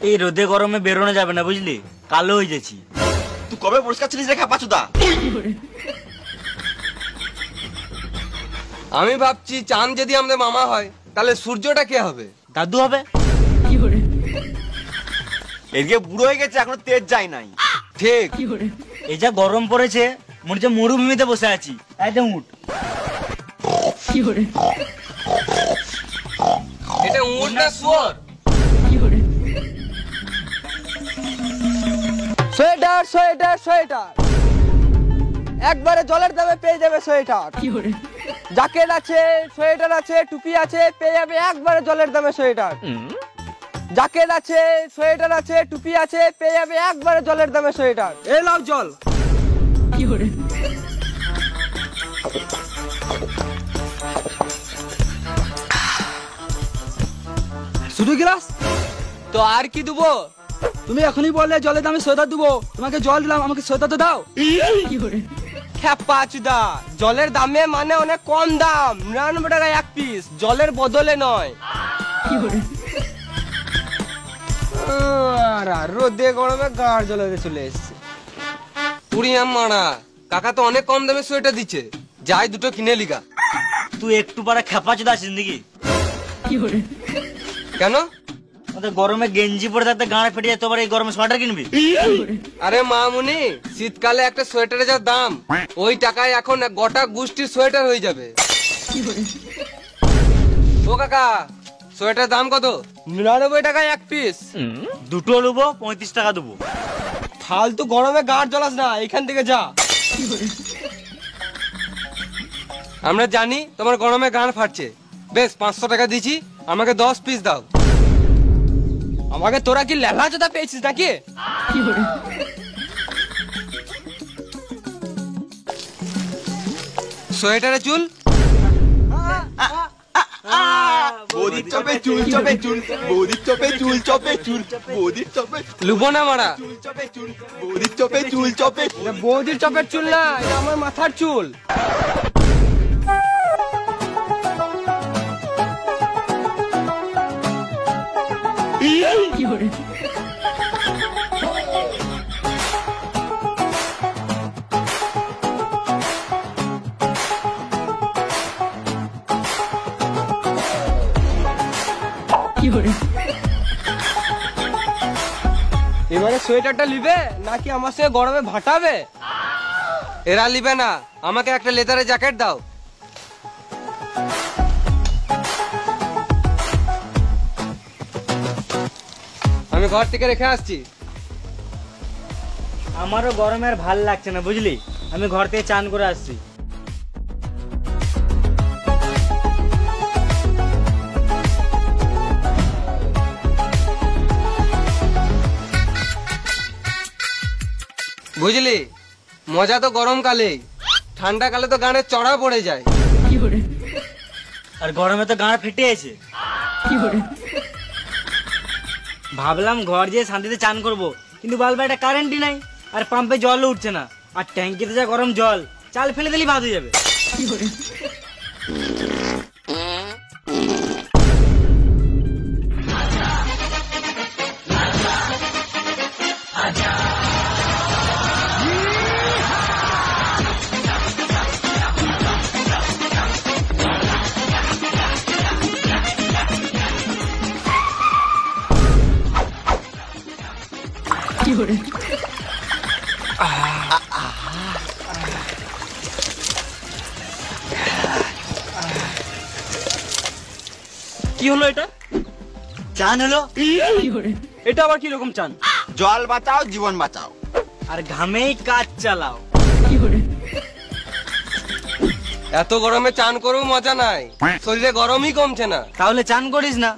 এই রোদে গরমে বেরোনো যাবে না বুঝলি, কালো হয়ে যাচ্ছি। তুই কবে পরিষ্কার ছিলিস রে খেপাচুদা? আমি ভাবছি চাঁদ যদি আমাদের মামা হয় তাহলে সূর্যটা কে হবে? দাদু হবে। এদিকে বুড়ো হয়ে গেছে, এখনো তেজ যায় নাই। ঠিক। এই যা গরম পড়েছে মনে হচ্ছে মরুভূমিতে বসে আছি। একদম উঠ। এটা উট না শুয়োর? সোয়েটার সোয়েটার সোয়েটার, একবারে জলের দামে পেয়ে যাবে সোয়েটার। জ্যাকেট আছে, সোয়েটার আছে, টুপি আছে, পেয়ে যাবে একবারে জলের দামে সোয়েটার। জ্যাকেট আছে, সোয়েটার আছে, টুপি আছে, পেয়ে যাবে একবারে জলের দামে সোয়েটার। এই নাও জল। শুধু গ্লাস তো আর কি দেবো? তুমি এখনই বললে জলের দামে সোয়েটার দেবো, তোমাকে জল দিলাম, আমাকে সোয়েটার তো দাও। খেপাচুদা, জলের দামে মানে অনেক কম দাম, 99 টাকা এক পিস, জলের বদলে নয়। রোদে গরমে গাড় জলে চলে এসছে। পুরিয়া মারা, কাকা তো অনেক কম দামে সোয়েটার দিচ্ছে, যাই দুটো কিনে লিগা। তুই একটু পারা খেপাচোদা আছিস নাকি? কেন? ওদের গরমে গেঞ্জি পরে থাকতে গাঁড়ে ফেটে যায়, তোবার এই গরমে সোয়েটার কিনবি? আরে মামুনি, শীতকালে একটা সোয়েটারের যা দাম, ওই টাকায় এখন গোটা গোষ্ঠীর সোয়েটার হয়ে যাবে। ও কাকা, সোয়েটার দাম কত? 99 টাকায় এক পিস। দুটো নেবো, 35 টাকা দেবো। ফালতু গরমে গাড় জ্বলাস না, এখান থেকে যা। আমরা জানি তোমার গরমে গান ফাটছে, বেশ 500 টাকা দিচ্ছি, আমাকে 10 পিস দাও। আমাকে তোরা কি লেলা চোদা পেয়েছিস নাকি? সোয়েটারে চুল, বৌদির চপে চুল চপে চুল, বৌদির চপে চুল চপে চুল, বৌদির চপে লুবো না মারা। চুল চপে চুল, বৌদির চপে চুল চপে চুল। এটা বৌদির চপের চুল না, এটা আমার মাথার চুল। এবারে সোয়েটারটা লিবে নাকি আমার সঙ্গে গরমে ভাটাবে? এরা লিবে না, আমাকে একটা লেদারের জ্যাকেট দাও। আমি ঘর থেকে রেখে আসছি। আমারও গরমে আর ভাল লাগছে না বুঝলি, আমি ঘর থেকে চান করে আসছি। বুঝলি, মজা তো গরমকালে, ঠান্ডা কালে তো গানের চড়া পড়ে যায়। আর গরমে তো গাঁড় ফেটে আছে। ভাবলাম ঘর যেয়ে শান্তিতে চান করব, কিন্তু বালবা এটা কারেন্টই নাই, আর পাম্পে জলও উঠছে না, আর ট্যাঙ্কিতে যা গরম জল, চাল ফেলে দিলেই ভাত হয়ে যাবে। কি হলো এটা? চান হলো। এটা আবার কি রকম চান? জল বাঁচাও, জীবন বাঁচাও। আর ঘামেই কাজ চালাও। এত গরমে চান করেও মজা নাই, শরীরে গরমই কমছে না। তাহলে চান করিস না।